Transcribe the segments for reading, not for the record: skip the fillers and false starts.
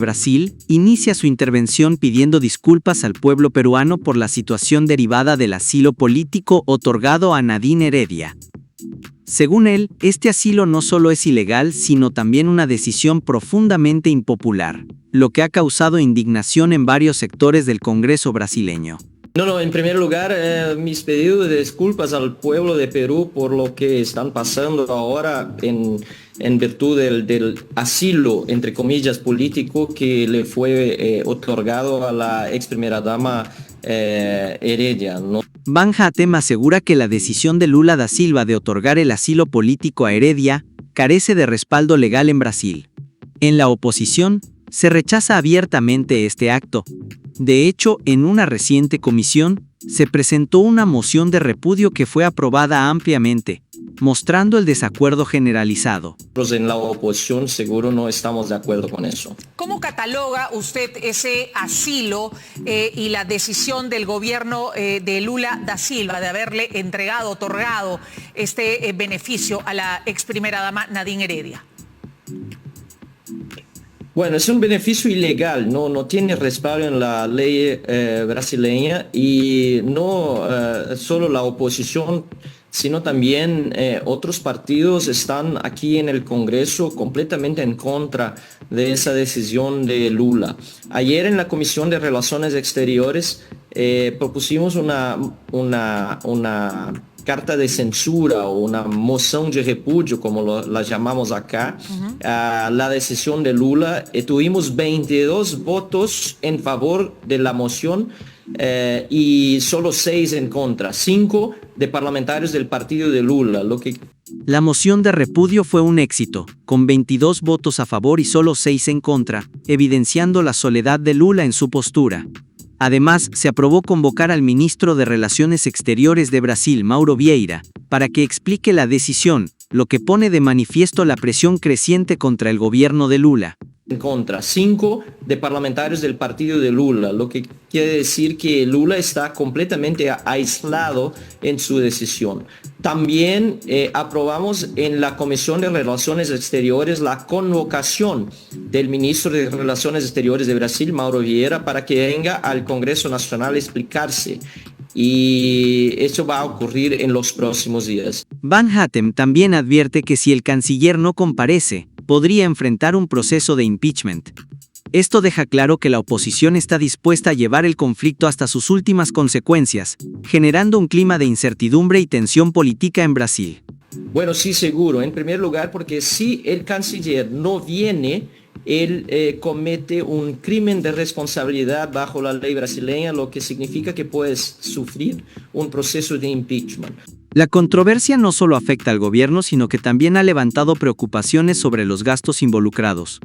Brasil inicia su intervención pidiendo disculpas al pueblo peruano por la situación derivada del asilo político otorgado a Nadine Heredia. Según él, este asilo no solo es ilegal, sino también una decisión profundamente impopular, lo que ha causado indignación en varios sectores del Congreso brasileño. No, en primer lugar, mis pedidos de disculpas al pueblo de Perú por lo que están pasando ahora en virtud del asilo, entre comillas, político que le fue otorgado a la ex primera dama Heredia, ¿no? Van Hatem asegura que la decisión de Lula da Silva de otorgar el asilo político a Heredia carece de respaldo legal en Brasil. En la oposición, se rechaza abiertamente este acto. De hecho, en una reciente comisión, se presentó una moción de repudio que fue aprobada ampliamente, mostrando el desacuerdo generalizado. En la oposición seguro no estamos de acuerdo con eso. ¿Cómo cataloga usted ese asilo y la decisión del gobierno de Lula da Silva de haberle otorgado este beneficio a la ex primera dama Nadine Heredia? Bueno, es un beneficio ilegal, no tiene respaldo en la ley brasileña y no solo la oposición, sino también otros partidos están aquí en el Congreso completamente en contra de esa decisión de Lula. Ayer en la Comisión de Relaciones Exteriores propusimos una carta de censura o una moción de repudio, como la llamamos acá, a la decisión de Lula. Tuvimos 22 votos en favor de la moción y solo 6 en contra, 5 de parlamentarios del partido de Lula. La moción de repudio fue un éxito, con 22 votos a favor y solo 6 en contra, evidenciando la soledad de Lula en su postura. Además, se aprobó convocar al ministro de Relaciones Exteriores de Brasil, Mauro Vieira, para que explique la decisión, lo que pone de manifiesto la presión creciente contra el gobierno de Lula. En contra, 5 de parlamentarios del partido de Lula, lo que quiere decir que Lula está completamente aislado en su decisión. También aprobamos en la Comisión de Relaciones Exteriores la convocación del ministro de Relaciones Exteriores de Brasil, Mauro Vieira, para que venga al Congreso Nacional a explicarse. Y eso va a ocurrir en los próximos días. Van Hatem también advierte que si el canciller no comparece, podría enfrentar un proceso de impeachment. Esto deja claro que la oposición está dispuesta a llevar el conflicto hasta sus últimas consecuencias, generando un clima de incertidumbre y tensión política en Brasil. Bueno, sí, seguro. En primer lugar, porque si el canciller no viene, él comete un crimen de responsabilidad bajo la ley brasileña, lo que significa que puede sufrir un proceso de impeachment. La controversia no solo afecta al gobierno, sino que también ha levantado preocupaciones sobre los gastos involucrados.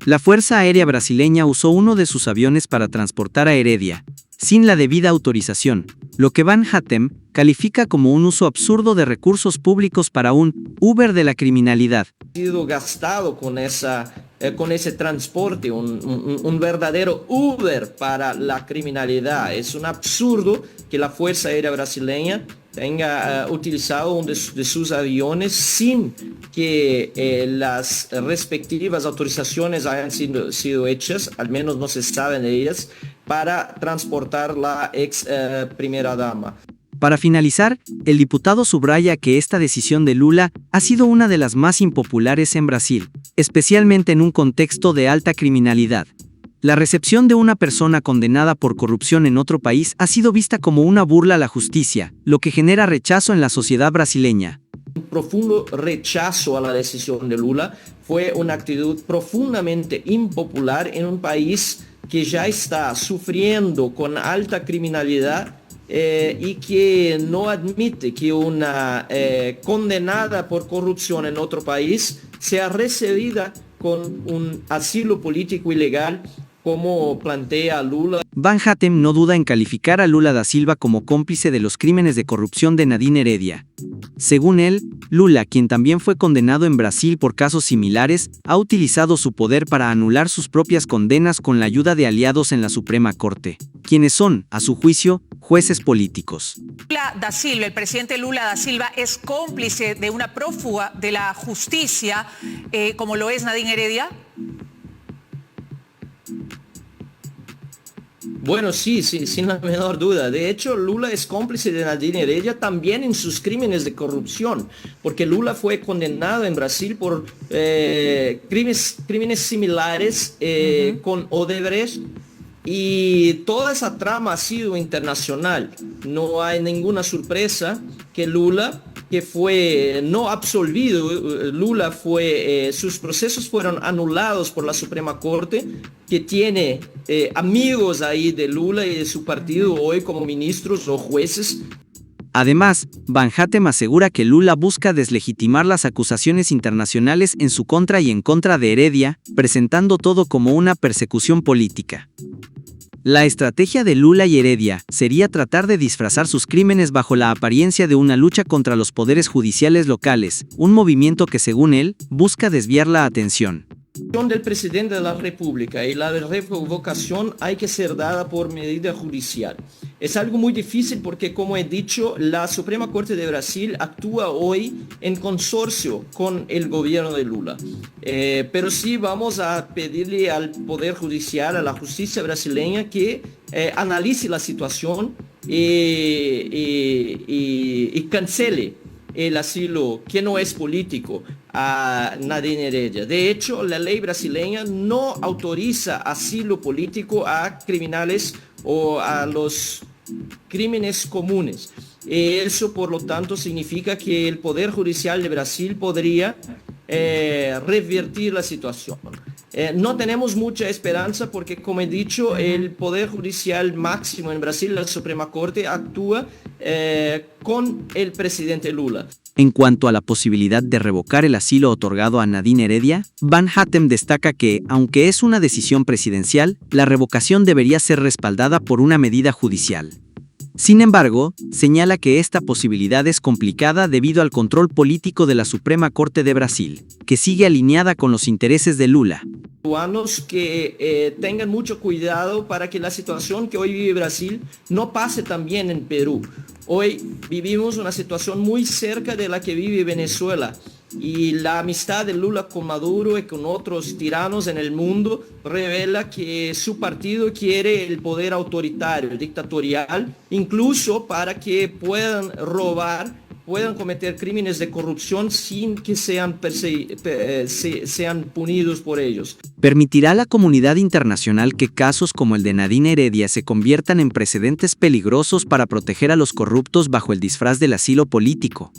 La Fuerza Aérea Brasileña usó uno de sus aviones para transportar a Heredia, sin la debida autorización, lo que Van Hatem califica como un uso absurdo de recursos públicos para un Uber de la criminalidad. Ha sido gastado con ese transporte, un verdadero Uber para la criminalidad. Es un absurdo que la Fuerza Aérea Brasileña tenga utilizado uno de sus aviones sin que las respectivas autorizaciones hayan sido hechas, al menos no se saben de ellas, para transportar la ex primera dama. Para finalizar, el diputado subraya que esta decisión de Lula ha sido una de las más impopulares en Brasil, especialmente en un contexto de alta criminalidad. La recepción de una persona condenada por corrupción en otro país ha sido vista como una burla a la justicia, lo que genera rechazo en la sociedad brasileña. Un profundo rechazo a la decisión de Lula fue una actitud profundamente impopular en un país que ya está sufriendo con alta criminalidad y que no admite que una condenada por corrupción en otro país sea recibida con un asilo político ilegal como plantea Lula. Van Hatem no duda en calificar a Lula da Silva como cómplice de los crímenes de corrupción de Nadine Heredia. Según él, Lula, quien también fue condenado en Brasil por casos similares, ha utilizado su poder para anular sus propias condenas con la ayuda de aliados en la Suprema Corte, quienes son, a su juicio, jueces políticos. Lula da Silva, el presidente Lula da Silva, es cómplice de una prófuga de la justicia, como lo es Nadine Heredia. Bueno, sí, sí, sin la menor duda. De hecho, Lula es cómplice de Nadine Heredia también en sus crímenes de corrupción, porque Lula fue condenado en Brasil por crímenes similares con Odebrecht y toda esa trama ha sido internacional. No hay ninguna sorpresa que Lula, que fue no absolvido, Lula fue, sus procesos fueron anulados por la Suprema Corte, que tiene amigos ahí de Lula y de su partido hoy como ministros o jueces. Además, Van Hatten asegura que Lula busca deslegitimar las acusaciones internacionales en su contra y en contra de Heredia, presentando todo como una persecución política. La estrategia de Lula y Heredia sería tratar de disfrazar sus crímenes bajo la apariencia de una lucha contra los poderes judiciales locales, un movimiento que, según él, busca desviar la atención Del presidente de la República y la revocación hay que ser dada por medida judicial. Es algo muy difícil porque, como he dicho, la Suprema Corte de Brasil actúa hoy en consorcio con el gobierno de Lula. Pero sí vamos a pedirle al Poder Judicial, a la justicia brasileña, que analice la situación y cancele el asilo que no es político a Nadine Heredia. De hecho, la ley brasileña no autoriza asilo político a criminales o a los crímenes comunes. Eso, por lo tanto, significa que el Poder Judicial de Brasil podría revertir la situación. No tenemos mucha esperanza porque, como he dicho, el Poder Judicial máximo en Brasil, la Suprema Corte, actúa con el presidente Lula. En cuanto a la posibilidad de revocar el asilo otorgado a Nadine Heredia, Van Hatten destaca que, aunque es una decisión presidencial, la revocación debería ser respaldada por una medida judicial. Sin embargo, señala que esta posibilidad es complicada debido al control político de la Suprema Corte de Brasil, que sigue alineada con los intereses de Lula. Que tengan mucho cuidado para que la situación que hoy vive Brasil no pase también en Perú. Hoy vivimos una situación muy cerca de la que vive Venezuela y la amistad de Lula con Maduro y con otros tiranos en el mundo revela que su partido quiere el poder autoritario, dictatorial, incluso para que puedan robar, puedan cometer crímenes de corrupción sin que sean punidos por ellos. ¿Permitirá a la comunidad internacional que casos como el de Nadine Heredia se conviertan en precedentes peligrosos para proteger a los corruptos bajo el disfraz del asilo político?